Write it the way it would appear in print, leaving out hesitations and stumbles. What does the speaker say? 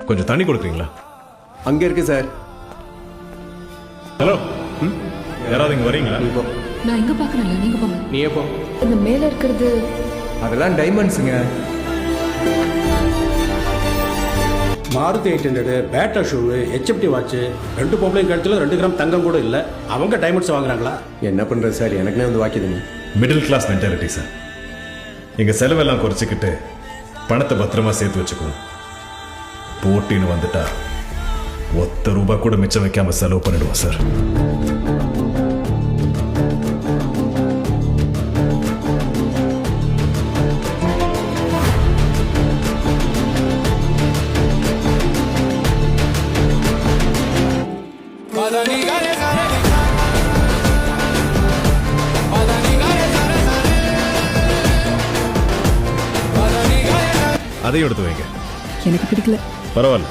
கொஞ்சம் தண்ணி கொடுக்குறீங்களா? அங்கே இருக்கு சார். ஹலோ, யாராவது இங்கே வரீங்களா? நீ போ. நான் எங்க பாக்கறேன்ல, நீங்க போங்க. நீயே போ. இந்த மேல இருக்கிறது அதெல்லாம் டைமண்ட்ஸுங்க. மாருதி 800, பேட்டா ஷூ, ஹெச்எப்டி வாட்ச், 2 பொம்பளை கழுத்துல 2 கிராம் தங்கம் கூட இல்லை. அவங்க டைமண்ட்ஸ் வாங்குறாங்களா? என்ன பண்ணுறது சார், எனக்குனே வந்து வாக்கிதுங்க. Middle class mentality sir. எங்கள் செலவெல்லாம் குறைச்சிக்கிட்டு பணத்தை பத்திரமா சேர்த்து வச்சுக்குவோம். போட்டின்னு வந்துட்டா ₹1 கூட மிச்சம் வைக்காம செலவு பண்ணிடுவோம் சார். அதையும் எடுத்து வைங்க. எனக்கு பிடிக்கல. பரவாயில்ல.